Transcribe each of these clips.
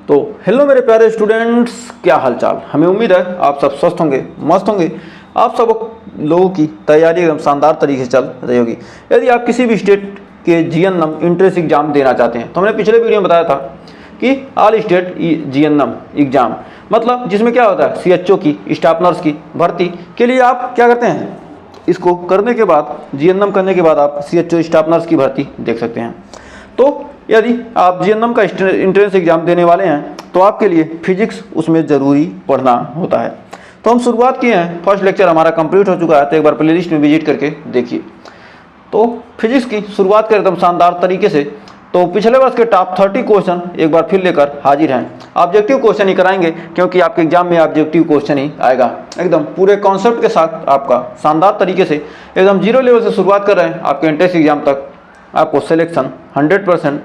तो हेलो मेरे प्यारे स्टूडेंट्स, क्या हालचाल। हमें उम्मीद है आप सब स्वस्थ होंगे, मस्त होंगे। आप सब लोगों की तैयारी एकदम शानदार तरीके से चल रही होगी। यदि आप किसी भी स्टेट के जीएनएम एंट्रेंस एग्जाम देना चाहते हैं तो हमने पिछले वीडियो में बताया था कि ऑल स्टेट जीएनएम एग्जाम मतलब जिसमें क्या होता है सीएचओ की, स्टाफ नर्स की भर्ती के लिए आप क्या करते हैं, इसको करने के बाद जीएनएम करने के बाद आप सीएचओ स्टाफ नर्स की भर्ती देख सकते हैं। तो यदि आप जीएनएम का एंट्रेंस एग्जाम देने वाले हैं तो आपके लिए फिजिक्स उसमें ज़रूरी पढ़ना होता है। तो हम शुरुआत किए हैं, फर्स्ट लेक्चर हमारा कंप्लीट हो चुका है, तो एक बार प्लेलिस्ट में विजिट करके देखिए। तो फिजिक्स की शुरुआत करें एकदम शानदार तरीके से। तो पिछले वर्ष के टॉप 30 क्वेश्चन एक बार फिर लेकर हाजिर हैं। ऑब्जेक्टिव क्वेश्चन ही कराएंगे क्योंकि आपके एग्जाम में ऑब्जेक्टिव क्वेश्चन ही आएगा, एकदम पूरे कॉन्सेप्ट के साथ आपका शानदार तरीके से एकदम जीरो लेवल से शुरुआत कर रहे हैं। आपके एंट्रेंस एग्जाम तक आपको सिलेक्शन 100%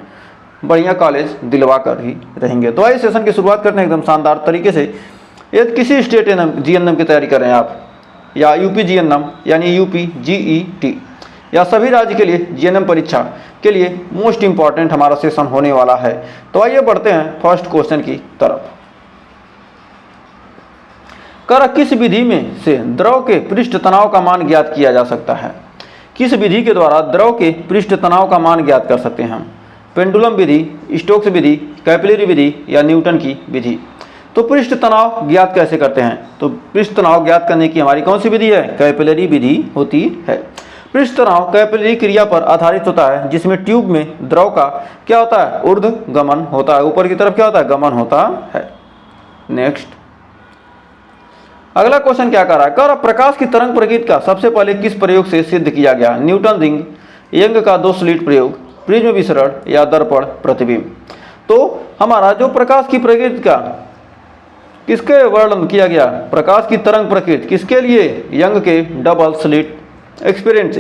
बढ़िया कॉलेज दिलवा कर ही रहेंगे। तो आइए सेशन की शुरुआत करते हैं एकदम शानदार तरीके से। यदि किसी स्टेट जीएनएम की तैयारी कर रहे हैं आप, या यूपी जीएनएम यानी यूपी जीईटी, या सभी राज्य के लिए जीएनएम परीक्षा के लिए मोस्ट इंपॉर्टेंट हमारा सेशन होने वाला है। तो आइए बढ़ते हैं फर्स्ट क्वेश्चन की तरफ। किस विधि में से द्रव के पृष्ठ तनाव का मान ज्ञात किया जा सकता है? किस विधि के द्वारा द्रव के पृष्ठ तनाव का मान ज्ञात कर सकते हैं हम? पेंडुलम विधि, स्टोक्स विधि, कैपिलरी विधि या न्यूटन की विधि? तो पृष्ठ तनाव ज्ञात कैसे करते हैं? तो पृष्ठ तनाव ज्ञात करने की हमारी कौन सी विधि है? कैपिलरी विधि होती है। पृष्ठ तनाव कैपिलरी क्रिया पर आधारित होता है, जिसमें ट्यूब में द्रव का क्या होता है? ऊर्ध्वगमन होता है, ऊपर की तरफ क्या होता है? गमन होता है। नेक्स्ट, अगला क्वेश्चन क्या कर रहा है? प्रकाश की तरंग प्रकृति का सबसे पहले किस प्रयोग से सिद्ध किया गया? न्यूटन रिंग, यंग का दो स्लिट प्रयोग, प्रिज्म विसरण या दर्पण प्रतिबिंब? तो हमारा जो प्रकाश की प्रकृति का किसके वर्णन किया गया? प्रकाश की तरंग प्रकृति किसके लिए? यंग के डबल स्लिट एक्सपीरियंस।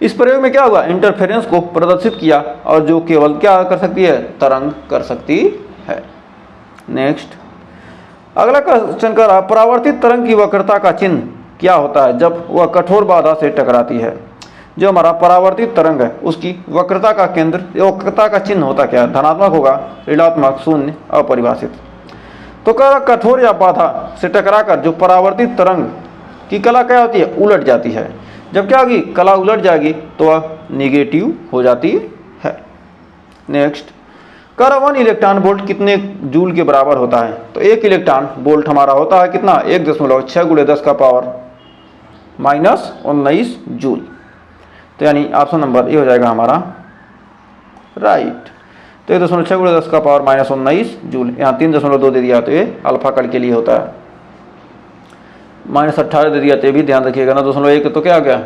इस प्रयोग में क्या हुआ? इंटरफेरेंस को प्रदर्शित किया, और जो केवल क्या कर सकती है? तरंग कर सकती है। नेक्स्ट, अगला क्वेश्चन कर रहा, परावर्तित तरंग की वक्रता का चिन्ह क्या होता है जब वह कठोर बाधा से टकराती है? जो हमारा परावर्तित तरंग है उसकी वक्रता का केंद्र, वक्रता का चिन्ह होता क्या है? धनात्मक होगा, ऋणात्मक, शून्य, अपरिभाषित। तो कठोर या बाधा से टकराकर जो परावर्तित तरंग की कला क्या होती है? उलट जाती है। जब क्या होगी? कला उलट जाएगी तो वह निगेटिव हो जाती है। नेक्स्ट, 1 इलेक्ट्रॉन वोल्ट कितने जूल के बराबर होता है? तो 1 इलेक्ट्रॉन वोल्ट हमारा होता है कितना? 1.6 × 10 का पावर -19 जूल। तो यानी ऑप्शन नंबर ए हो जाएगा हमारा राइट। तो 1.6 × 10 का पावर -19 जूल, यहाँ 3.2 दे दिया तो ये अल्फा कण के लिए होता है। -18 दे दिया तो ये भी ध्यान रखिएगा ना, 2.1 तो क्या हो गया?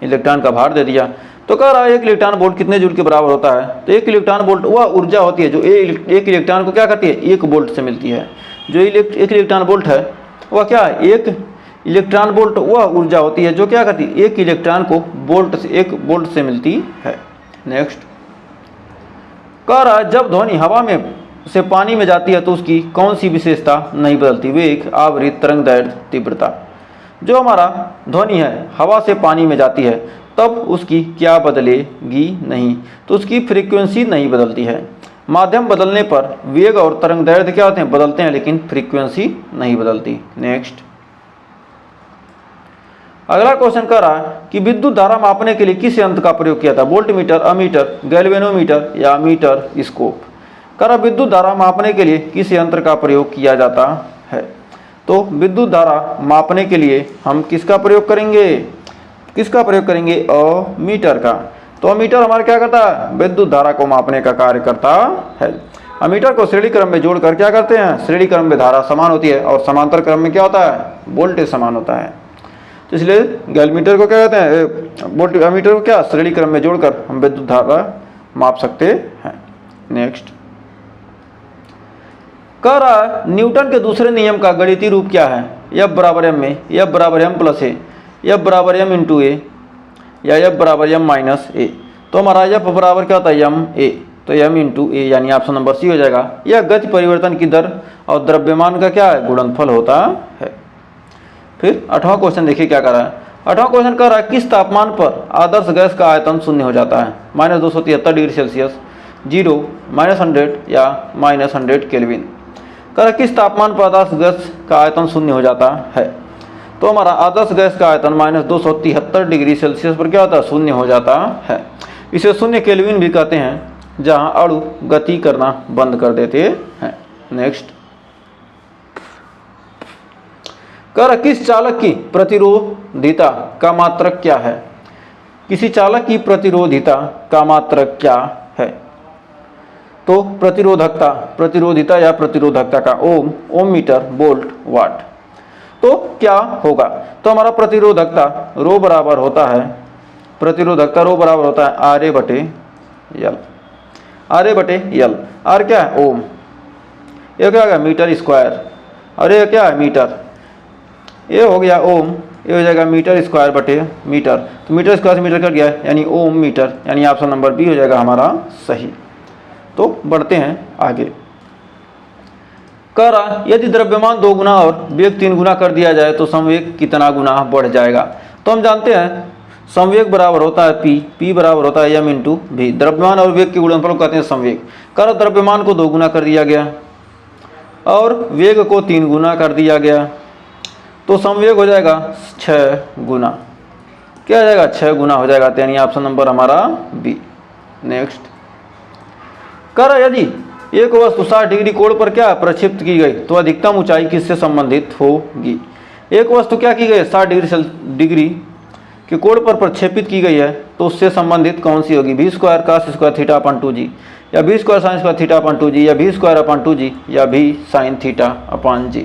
इलेक्ट्रॉन का भार दे दिया। तो कह रहा है 1 इलेक्ट्रॉन वोल्ट कितने जूल के बराबर होता है? तो 1 इलेक्ट्रॉन वोल्ट वह ऊर्जा होती है जो एक इलेक्ट्रॉन को क्या करती है? 1 वोल्ट से मिलती है। जो 1 इलेक्ट्रॉन वोल्ट है वह क्या है? 1 इलेक्ट्रॉन वोल्ट वह ऊर्जा होती है जो क्या करती है? 1 इलेक्ट्रॉन को 1 वोल्ट से मिलती है। नेक्स्ट, कह रहा है जब ध्वनि हवा में से पानी में जाती है तो उसकी कौन सी विशेषता नहीं बदलती? वेग, आवृत्ति, तरंगदैर्घ्य, तीव्रता। जो हमारा ध्वनि है हवा से पानी में जाती है तब उसकी क्या बदलेगी? नहीं, तो उसकी फ्रीक्वेंसी नहीं बदलती है। माध्यम बदलने पर वेग और तरंगदैर्घ्य क्या होते हैं? बदलते हैं, लेकिन फ्रीक्वेंसी नहीं बदलती। नेक्स्ट, अगला क्वेश्चन कर रहा है कि विद्युत धारा मापने के लिए किस यंत्र का प्रयोग किया था? वोल्टमीटर, अमीटर, गैल्वेनोमीटर या मीटर स्कोप? विद्युत धारा मापने के लिए किस यंत्र का प्रयोग किया जाता है? तो विद्युत धारा मापने के लिए हम किसका प्रयोग करेंगे? किसका प्रयोग करेंगे? अमीटर का। तो अमीटर हमारा क्या करता है? विद्युत धारा को मापने का कार्य करता है। अमीटर को श्रेणी क्रम में जोड़कर क्या करते हैं? श्रेणी क्रम में धारा समान होती है और समांतर क्रम में क्या होता है? वोल्टेज समान होता है। तो इसलिए गैल्वेमीटर को क्या कहते हैं? अमीटर को क्या श्रेणी क्रम में जोड़कर हम विद्युत धारा माप सकते हैं। नेक्स्ट, कह रहा है न्यूटन के दूसरे नियम का गणितीय रूप क्या है? F = m में, F = m + a, F = m × a या F = m - a? तो हमारा F बराबर क्या होता है? m a। तो m × a यानी ऑप्शन नंबर सी हो जाएगा। यह गति परिवर्तन की दर और द्रव्यमान का क्या है? गुणनफल होता है। फिर 8वां क्वेश्चन देखिए क्या कर रहा है। 8वां क्वेश्चन कह रहा है किस तापमान पर आदर्श गैस का आयतन शून्य हो जाता है? -273 डिग्री सेल्सियस, 0, -100 या -100 केल्विन। कह किस तापमान पर आदर्श गैस का आयतन शून्य हो जाता है? तो हमारा आदर्श गैस का आयतन -273 डिग्री सेल्सियस पर क्या होता है? शून्य हो जाता है। इसे शून्य केल्विन भी कहते हैं, जहां अणु गति करना बंद कर देते हैं। नेक्स्ट, कर किस चालक की प्रतिरोधिता का मात्रक क्या है? किसी चालक की प्रतिरोधिता का मात्रक क्या है? तो प्रतिरोधिता या प्रतिरोधकता का ओम, ओम, मीटर, वोल्ट, वाट। तो क्या होगा? तो हमारा प्रतिरोधकता रो बराबर होता है, प्रतिरोधकता रो बराबर होता है आर ए बटे यल। आर ए बटे यल, आर क्या है? ओम। ये क्या होगा? Metre square. और ये क्या है? मीटर। ये हो गया ओम, ये हो जाएगा मीटर स्क्वायर बटे मीटर। तो मीटर स्क्वायर से मीटर कट गया, यानी ओम मीटर, यानी ऑप्शन नंबर बी हो जाएगा हमारा सही। तो बढ़ते हैं आगे। कह रहा यदि द्रव्यमान 2 गुना और वेग 3 गुना कर दिया जाए तो संवेग कितना गुना बढ़ जाएगा? तो हम जानते हैं संवेग बराबर होता है p बराबर होता है m इंटू v। द्रव्यमान और वेग के गुणनफल को कहते हैं संवेग। कह रहा द्रव्यमान को 2 गुना कर दिया गया और वेग को 3 गुना कर दिया गया, तो संवेग हो जाएगा 6 गुना। क्या हो जाएगा? 6 गुना हो जाएगा, यानी ऑप्शन नंबर हमारा बी। नेक्स्ट, कह रहा यदि एक वस्तु 60 डिग्री कोण पर क्या प्रक्षेपित की गई तो अधिकतम ऊंचाई किससे संबंधित होगी? एक वस्तु क्या की गई है? 60 डिग्री के कोण पर प्रक्षेपित की गई है, तो उससे संबंधित कौन सी होगी? v square cos square theta अपन 2g, या v square sine square theta अपन 2g, या v स्क्वायर अपन 2g, या v साइन थीटा अपन g।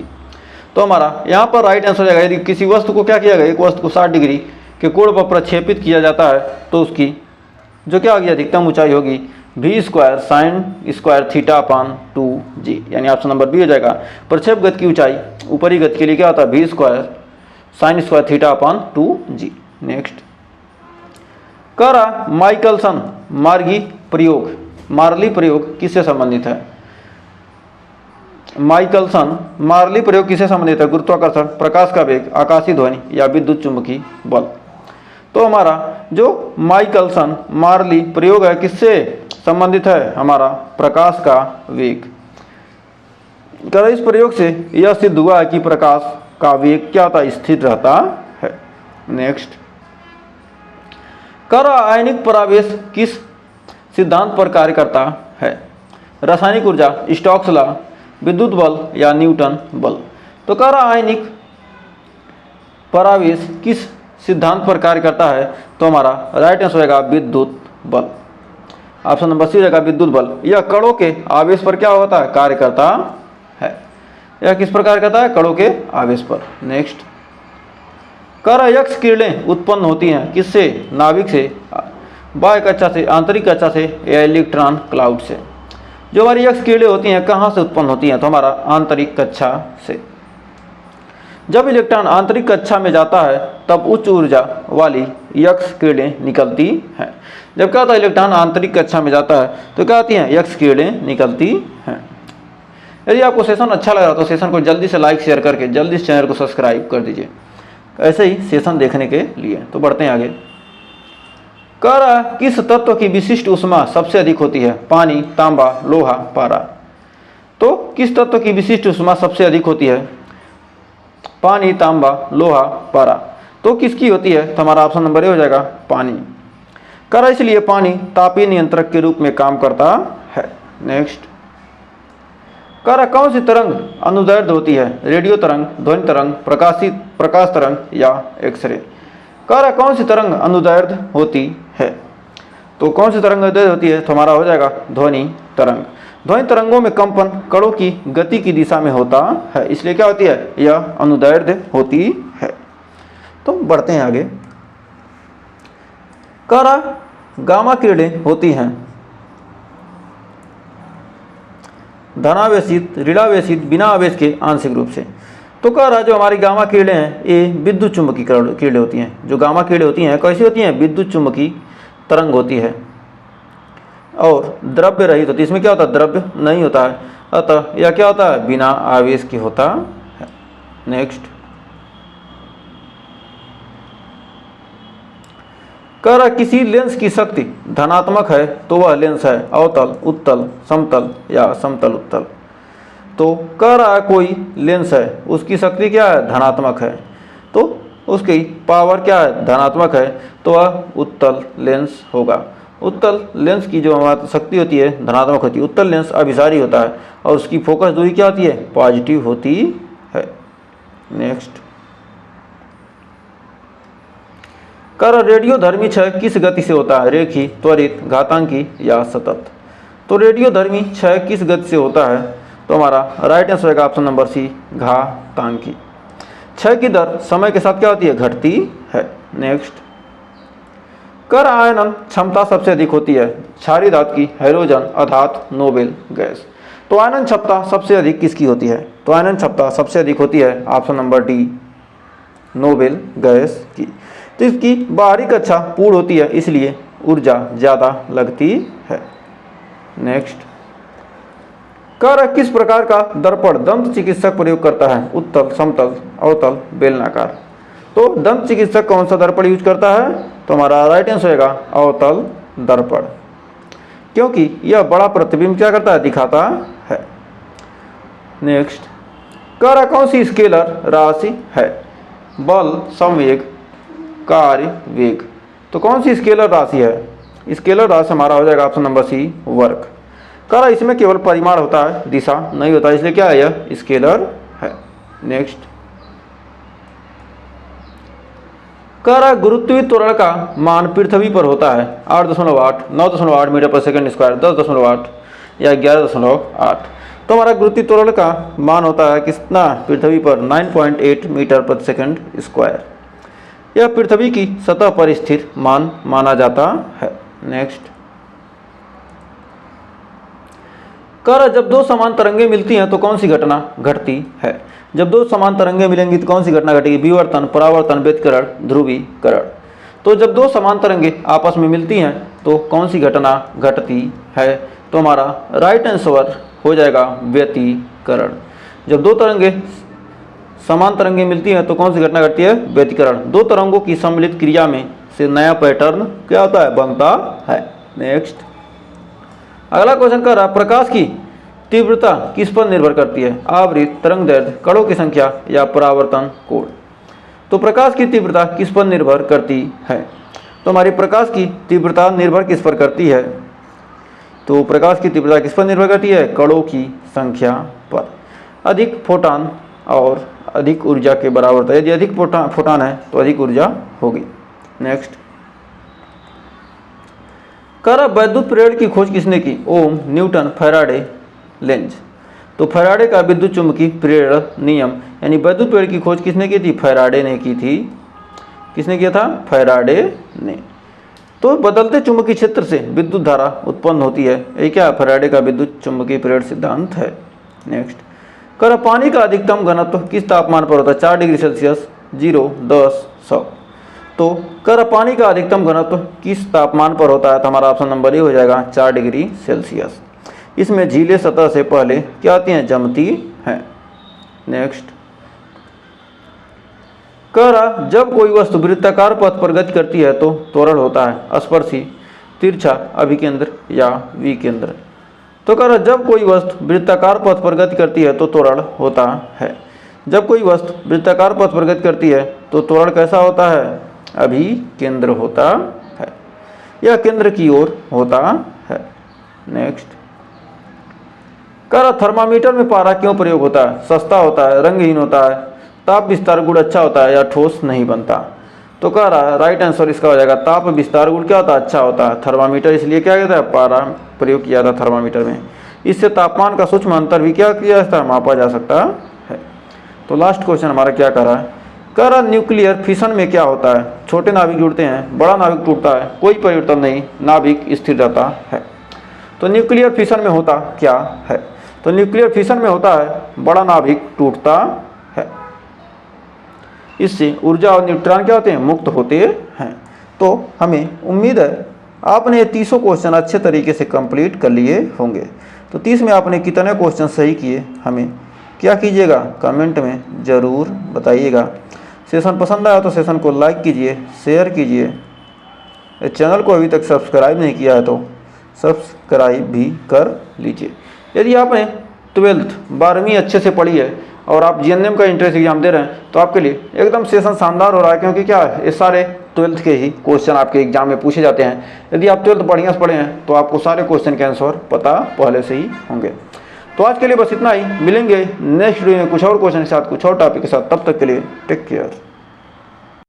तो हमारा यहाँ पर राइट आंसर हो जाएगा, यदि किसी वस्तु को क्या किया गया, एक वस्तु को 60 डिग्री के कोण पर प्रक्षेपित किया जाता है तो उसकी जो क्या होगी? अधिकतम ऊंचाई होगी v square sine square theta upon 2g, यानी ऑप्शन नंबर बी हो जाएगा। प्रक्षेप गति की ऊंचाई ऊपरी गति के लिए क्या होता है? v square sine square theta upon 2g। Next, कह रहा माइकलसन मार्ली प्रयोग किससे संबंधित है? माइकलसन मार्ली प्रयोग किससे संबंधित है? गुरुत्वाकर्षण, प्रकाश का वेग, आकाशीय ध्वनि, या विद्युत चुंबकीय बल। तो हमारा जो माइकलसन मार्ली प्रयोग है किससे संबंधित है? हमारा प्रकाश का वेग। कर इस प्रयोग से यह सिद्ध हुआ है कि प्रकाश का वेग क्या होता है? स्थिर रहता है। नेक्स्ट, कर आयनिक परावेश किस सिद्धांत पर कार्य करता है? रासायनिक ऊर्जा, स्टोक्स लॉ, विद्युत बल, या न्यूटन बल। तो कह रहा आयनिक परावेश किस सिद्धांत पर कार्य करता है? तो हमारा राइट आंसर होगा विद्युत बल। ऑप्शन नंबर सी हो जाएगा विद्युत बल। यह कणों के आवेश पर क्या होता है? कार्य करता है। यह किस पर कार्य करता है? कणों के आवेश पर। नेक्स्ट, कह रहा यक्ष किरणें उत्पन्न होती हैं किससे? नाभिक से, बाह्य कक्षा से, आंतरिक कक्षा से, या इलेक्ट्रॉन क्लाउड से। जो हमारी यक्ष किरणें होती हैं कहाँ से उत्पन्न होती हैं? तो हमारा आंतरिक कक्षा से। जब इलेक्ट्रॉन आंतरिक कक्षा में जाता है तब उच्च ऊर्जा वाली यक्ष किरणें निकलती हैं। जब क्या होता है? इलेक्ट्रॉन आंतरिक कक्षा में जाता है तो क्या आती हैं? यक्ष किरणें निकलती हैं। यदि आपको सेशन अच्छा लग रहा तो सेशन को जल्दी से लाइक शेयर करके जल्दी इस चैनल को सब्सक्राइब कर दीजिए, ऐसे ही सेशन देखने के लिए। तो बढ़ते हैं आगे। कह रहा किस तत्व की विशिष्ट ऊष्मा सबसे अधिक होती है? पानी, तांबा, लोहा, पारा। तो किस तत्व की विशिष्ट ऊष्मा सबसे अधिक होती है? पानी, तांबा, लोहा, पारा। तो किसकी होती है? तो हमारा ऑप्शन नंबर ए हो जाएगा पानी। कह रहा इसलिए पानी तापीय नियंत्रक के रूप में काम करता है। नेक्स्ट, कह रहा कौन सी तरंग अनुदैर्ध्य होती है? रेडियो तरंग, ध्वनि तरंग, प्रकाश तरंग, या एक्सरे। कह रहा कौन सी तरंग अनुदैर्ध्य होती है? तो कौन सी तरंग अनुदैर्ध्य होती है? तो हमारा हो जाएगा ध्वनि तरंग। ध्वनि तरंगों में कंपन कणों की गति की दिशा में होता है, इसलिए क्या होती है? यह अनुदैर्ध्य होती है। तो बढ़ते हैं आगे। कह रहा गामा किरणें होती हैं धनावेशित, ऋणावेशित, बिना आवेश के आंशिक रूप से। तो कह रहा जो हमारी गामा किरणें हैं ये विद्युत चुंबकीय किरणें होती हैं। जो गामा किरणें होती हैं कैसी होती हैं? विद्युत चुंबकीय तरंग होती है और द्रव्य रहित होती है। इसमें क्या होता है? द्रव्य नहीं होता है, अतः यह क्या होता है? बिना आवेश की होता है। नेक्स्ट, कह रहा किसी लेंस की शक्ति धनात्मक है तो वह लेंस है अवतल, उत्तल, समतल या समतल उत्तल। तो कह रहा है कोई लेंस है, उसकी शक्ति क्या है, धनात्मक है, तो उसकी पावर क्या है, धनात्मक है, तो वह उत्तल लेंस होगा। उत्तल लेंस की जो हमारी शक्ति होती है धनात्मक होती है। उत्तल लेंस अभिसारी होता है और उसकी फोकस दूरी क्या होती है, पॉजिटिव होती है। नेक्स्ट, कर रेडियोधर्मी क्षय किस गति से होता है, रेखी, त्वरित, घातांकी या सतत। तो रेडियोधर्मी क्षय किस गति से होता है, तो हमारा राइट आंसर होगा ऑप्शन नंबर सी, घातांकी। क्षय की दर समय के साथ क्या होती है, घटती है। नेक्स्ट, कर आयनन क्षमता सबसे अधिक होती है, क्षारीय धातु की, हाइड्रोजन, अधातु, नोबेल गैस। तो आयनन क्षमता सबसे अधिक किसकी होती है, तो आयनन क्षमता सबसे अधिक होती है option number D, noble gas की। तो इसकी बाहरी कक्षा पूर्ण होती है इसलिए ऊर्जा ज़्यादा लगती है। नेक्स्ट, कर किस प्रकार का दर्पण दंत चिकित्सक प्रयोग करता है, उत्तल, समतल, अवतल, बेलनाकार। तो दंत चिकित्सक कौन सा दर्पण यूज करता है, तो हमारा राइट आंसर होगा अवतल दर्पण, क्योंकि यह बड़ा प्रतिबिंब क्या करता है, दिखाता है। नेक्स्ट, कर कौन सी स्केलर राशि है, बल, संवेग, कार्य, वेग। तो कौन सी स्केलर राशि है, स्केलर राशि हमारा हो जाएगा ऑप्शन नंबर सी, वर्क। कह रहा इसमें केवल परिमाण होता है, दिशा नहीं होता, इसलिए क्या है, यह स्केलर है। नेक्स्ट, कह रहा गुरुत्वीय त्वरण का मान पृथ्वी पर होता है 8.8, 9.8 मीटर पर सेकंड स्क्वायर, 10.8 या 11.8। तो हमारा गुरुत्वीय त्वरण का मान होता है कितना, पृथ्वी पर 9.8 मीटर पर सेकंड स्क्वायर। यह पृथ्वी की सतह पर स्थिर मान माना जाता है। नेक्स्ट, कर जब दो समान तरंगें मिलती हैं तो कौन सी घटना घटती है, जब दो समान तरंगें मिलेंगी तो कौन सी घटना घटेगी, विवर्तन, परावर्तन, व्यतिकरण, ध्रुवीकरण। तो जब दो समान तरंगें आपस में मिलती हैं तो कौन सी घटना घटती है, तो हमारा राइट आंसर हो जाएगा व्यतिकरण। जब दो तरंगें समान तरंगें मिलती हैं तो कौन सी घटना घटती है, व्यतिकरण। दो तरंगों की सम्मिलित क्रिया में से नया पैटर्न क्या होता है, बनता है। नेक्स्ट, अगला क्वेश्चन कर रहा प्रकाश की तीव्रता किस पर निर्भर करती है, आवृत्ति, तरंगदैर्घ्य, कणों की संख्या या परावर्तन कोण। तो प्रकाश की तीव्रता किस पर निर्भर करती है, तो हमारी प्रकाश की तीव्रता निर्भर किस पर करती है, तो प्रकाश की तीव्रता किस पर निर्भर करती है, कणों की संख्या पर। अधिक फोटॉन और अधिक ऊर्जा के बराबर होता है, यदि अधिक फोटॉन है तो अधिक ऊर्जा होगी। नेक्स्ट, कर वैद्युत प्रेरण की खोज किसने की, ओम, न्यूटन, फैराडे, लेंज। तो फैराडे का विद्युत चुम्बकीय प्रेरण नियम यानी वैद्युत प्रेरण की खोज किसने की थी, फैराडे ने की थी। किसने किया था, फैराडे ने। तो बदलते चुंबकीय क्षेत्र से विद्युत धारा उत्पन्न होती है, ये क्या, फैराडे का विद्युत चुम्बकीय प्रेरण सिद्धांत है। नेक्स्ट, कर पानी का अधिकतम घनत्व किस तापमान पर होता है, 4 डिग्री सेल्सियस, 0, 10, 100। तो कर पानी का अधिकतम घनत्व किस तापमान पर होता है, तो हमारा ऑप्शन नंबर ए हो जाएगा 4 डिग्री सेल्सियस। इसमें झीलें सतह से पहले क्या आती हैं, जमती हैं। नेक्स्ट, कह रहा जब कोई वस्तु वृत्ताकार पथ पर गति करती है तो त्वरण होता है, स्पर्शी, तिरछा, अभिकेंद्र या विकेंद्र। तो कह रहा जब कोई वस्तु वृत्ताकार पथ पर गति करती है तो त्वरण होता है। जब कोई वस्तु वृत्ताकार पथ पर गति करती है तो त्वरण कैसा होता है, अभिकेंद्र होता है, यह केंद्र की ओर होता है। नेक्स्ट, कह थर्मामीटर में पारा क्यों प्रयोग होता है, सस्ता होता है, रंगहीन होता है, ताप विस्तार गुण अच्छा होता है या ठोस नहीं बनता। तो कह रहा है राइट आंसर इसका हो जाएगा ताप विस्तार गुण क्या होता है, अच्छा होता है। थर्मामीटर इसलिए क्या कहता है, पारा प्रयोग किया था थर्मामीटर में। इससे तापमान का सूक्ष्म अंतर भी क्या किया जाता है, मापा जा सकता है। तो लास्ट क्वेश्चन हमारा क्या कर रहा है, कह रहा न्यूक्लियर फिशन में क्या होता है, छोटे नाभिक जुड़ते हैं, बड़ा नाभिक टूटता है, कोई परिवर्तन नहीं, नाभिक स्थिर रहता है। तो न्यूक्लियर फिशन में होता क्या है, तो न्यूक्लियर फिशन में होता है बड़ा नाभिक टूटता है, इससे ऊर्जा और न्यूट्रॉन क्या होते हैं, मुक्त होते हैं। तो हमें उम्मीद है आपने 30 क्वेश्चन अच्छे तरीके से कंप्लीट कर लिए होंगे। तो 30 में आपने कितने क्वेश्चन सही किए हमें क्या कीजिएगा, कमेंट में ज़रूर बताइएगा। सेशन पसंद आया तो सेशन को लाइक कीजिए, शेयर कीजिए। इस चैनल को अभी तक सब्सक्राइब नहीं किया है तो सब्सक्राइब भी कर लीजिए। यदि आपने 12th 12वीं अच्छे से पढ़ी है और आप जीएनएम का इंट्रेंस एग्जाम दे रहे हैं तो आपके लिए एकदम सेशन शानदार हो रहा है, क्योंकि क्या है, ये सारे 12th के ही क्वेश्चन आपके एग्जाम में पूछे जाते हैं। यदि आप 12th बढ़िया से पढ़े हैं तो आपको सारे क्वेश्चन के आंसर पता पहले से ही होंगे। तो आज के लिए बस इतना ही, मिलेंगे नेक्स्ट वीडियो में कुछ और क्वेश्चन के साथ, कुछ और टॉपिक के साथ। तब तक के लिए टेक केयर।